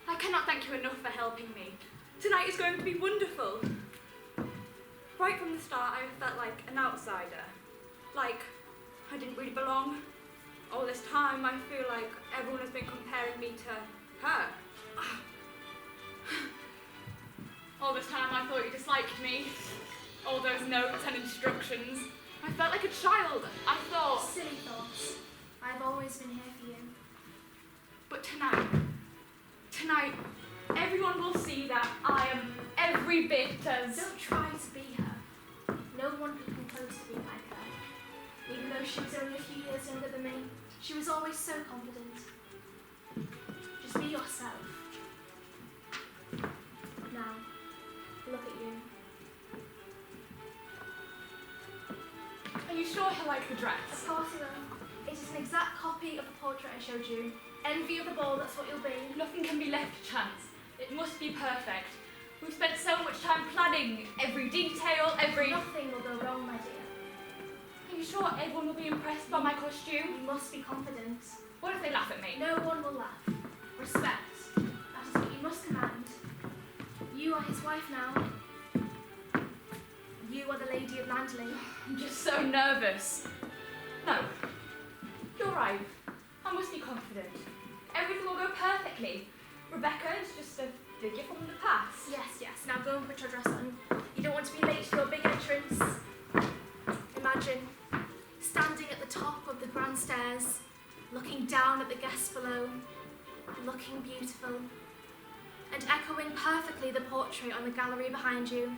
I cannot thank you enough for helping me. Tonight is going to be wonderful. Right from the start, I felt like an outsider. Like I didn't really belong. All this time, I feel like everyone has been comparing me to her. All this time, I thought you disliked me. All those notes and instructions. I felt like a child. I thought... Silly thoughts. I've always been here for you. But tonight, everyone will see that I am every bit as... Don't try to be her. No one could come close to being like her. Even though she was only a few years younger than me, she was always so confident. Just be yourself. Now, look at you. Are you sure he'll like the dress? Of course he will. It is an exact copy of the portrait I showed you. Envy of the ball, that's what you'll be. Nothing can be left to chance. It must be perfect. We've spent so much time planning every detail, every... Nothing will go wrong, my dear. Are you sure everyone will be impressed by my costume? You must be confident. What if they laugh at me? No one will laugh. Respect. That is what you must command. You are his wife now. You are the Lady of Landley. I'm just so nervous. No, you're right. I must be confident. Everything will go perfectly. Rebecca is just a figure from the past. Yes. Now go and put your dress on. You don't want to be late to your big entrance. Imagine standing at the top of the grand stairs, looking down at the guests below, looking beautiful, and echoing perfectly the portrait on the gallery behind you,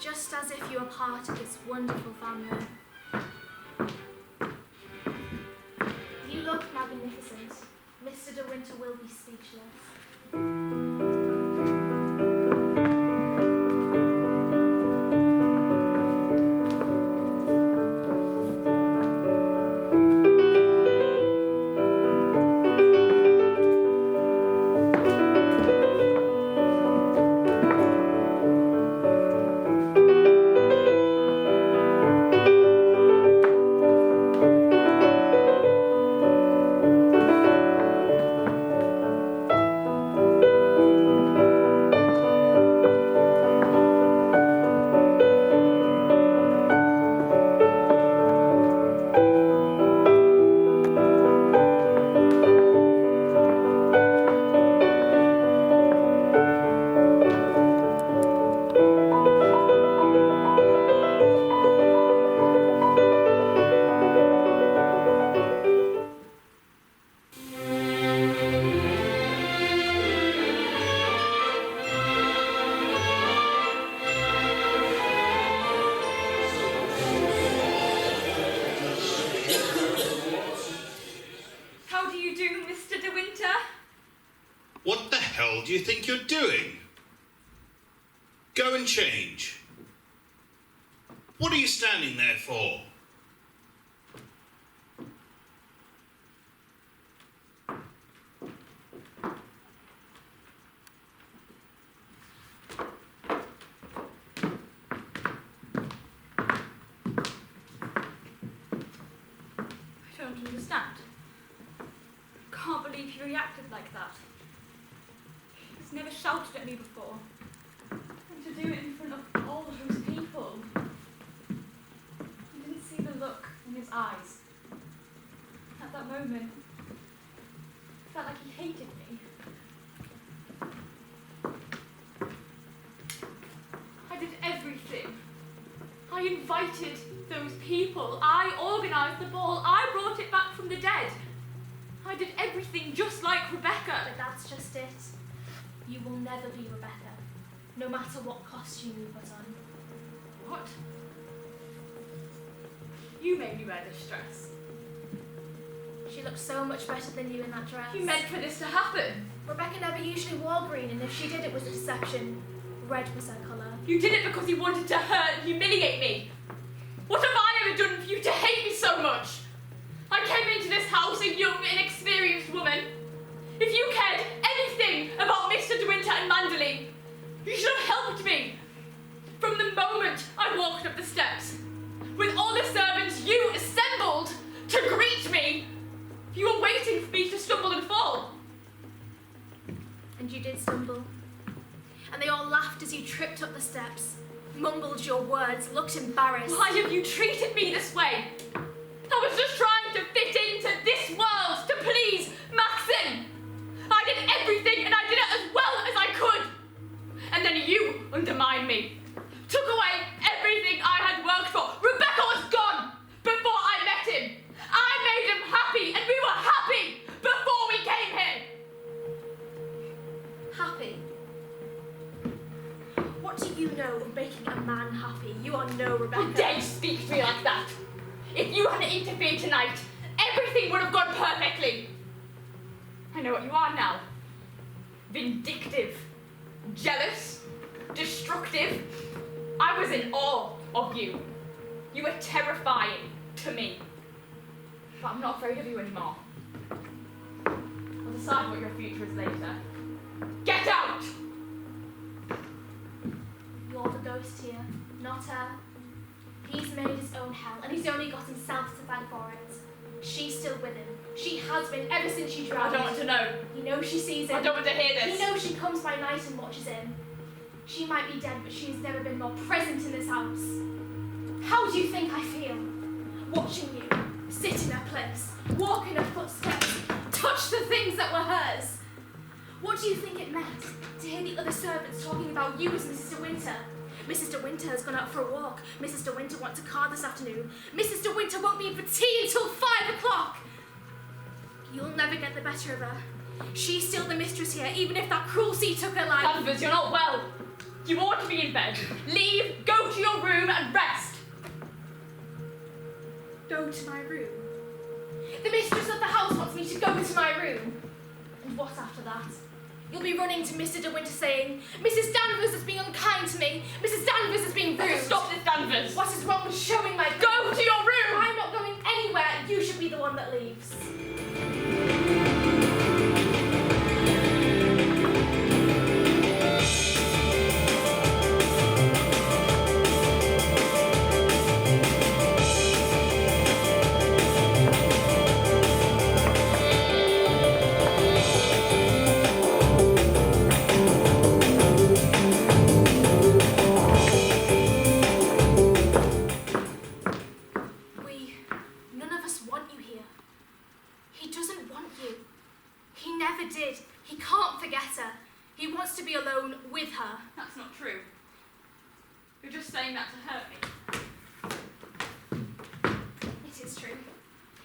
just as if you were part of this wonderful family. You look magnificent. Mr. De Winter will be speechless. you do, Mr. De Winter? What the hell do you think you're doing? Go and change. What are you standing there for? I don't understand. Can't believe he reacted like that. He's never shouted at me before. And to do it in front of all those people. I didn't see the look in his eyes. At that moment, it felt like he hated me. I did everything. I invited those people. I organised the ball. I brought it back from the dead. I did everything just like Rebecca. But that's just it. You will never be Rebecca, no matter what costume you put on. What? You made me wear this dress. She looked so much better than you in that dress. You meant for this to happen. Rebecca never usually wore green, and if she did, it was a deception. Red was her colour. You did it because you wanted to hurt and humiliate me. What have I ever done for you to hate me so much? I came into this house a young, inexperienced woman. If you cared anything about Mr. De Winter and Manderley, you should have helped me. From the moment I walked up the steps, with all the servants you assembled to greet me, you were waiting for me to stumble and fall. And you did stumble. And they all laughed as you tripped up the steps, mumbled your words, looked embarrassed. Why have you treated me this way? I was just trying to fit into this world to please Maxim. I did everything and I did it as well as I could. And then you undermined me. Took away everything I had worked for. Rebecca was gone before I met him. I made him happy and we were happy before we came here. Happy? What do you know of making a man happy? You are no Rebecca. How dare you speak to me like that? If you hadn't interfered tonight, everything would have gone perfectly. I know what you are now. Vindictive, jealous, destructive. I was in awe of you. You were terrifying to me. But I'm not afraid of you anymore. I'll decide what your future is later. Get out! You're the ghost here, not her. He's made his own hell, and he's only got himself to thank for it. She's still with him. She has been ever since you I drowned. don't want to know. You know she sees him. I don't want to hear this. You know she comes by night and watches him. She might be dead, but she has never been more present in this house. How do you think I feel? Watching you, sit in her place, walk in her footsteps, touch the things that were hers. What do you think it meant to hear the other servants talking about you as Mrs. De Winter? Mrs. De Winter has gone out for a walk. Mrs. De Winter wants a car this afternoon. Mrs. De Winter won't be in for tea until 5 o'clock. You'll never get the better of her. She's still the mistress here, even if that cruel sea took her life. Danvers, you're not well. You ought to be in bed. Leave, go to your room and rest. Go to my room. The mistress of the house wants me to go to my room. And what after that? You'll be running to Mr. De Winter saying, Mrs. Danvers has been unkind to me. Mrs. Danvers has been rude. Stop this, Danvers. What is wrong with showing my... Go to your room. I'm not going anywhere. You should be the one that leaves. That's not true. You're just saying that to hurt me. It is true.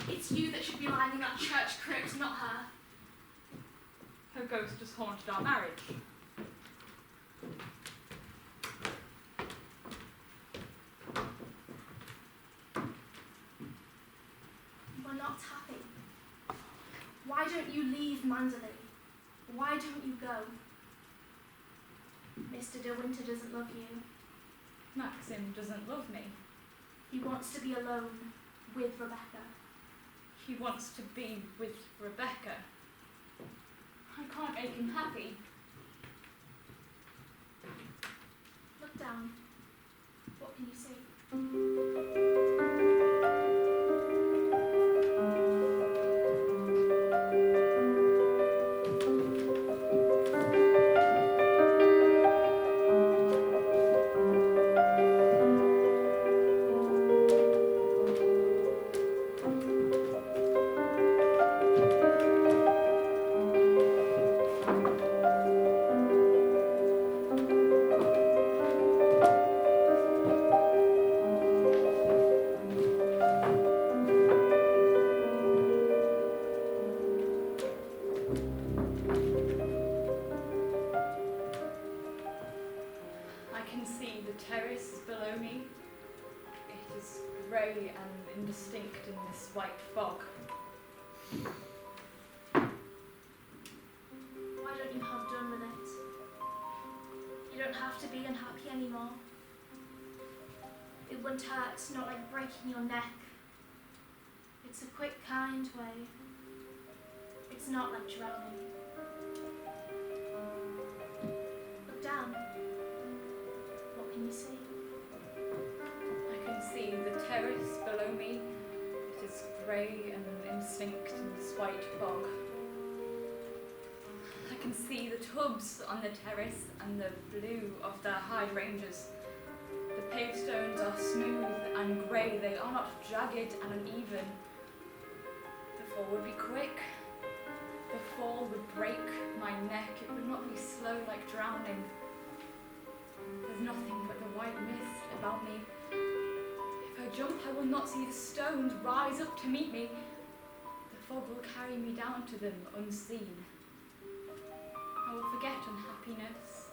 It's you that should be lying in that church crypt, not her. Her ghost just haunted our marriage. You are not happy. Why Why don't you leave Mandalay? Why don't you go? Mr. De Winter doesn't love you. Maxim doesn't love me. He wants to be alone with Rebecca. He wants to be with Rebecca. I can't make him happy. Look down. What can you see? grey and indistinct in this white fog. Why don't you have done with it? You don't have to be unhappy anymore. It wouldn't hurt, not like breaking your neck. It's a quick, kind way. It's not like drowning. Look down. What can you see? I can see the terrace below me. It is grey and indistinct in this white fog. I can see the tubs on the terrace and the blue of the hydrangeas. The pavestones are smooth and grey. They are not jagged and uneven. The fall would be quick. The fall would break my neck. It would not be slow like drowning. There's nothing but the white mist about me. If I jump, I will not see the stones rise up to meet me. The fog will carry me down to them unseen. I will forget unhappiness,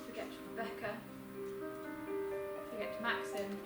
forget Rebecca, forget Maxim.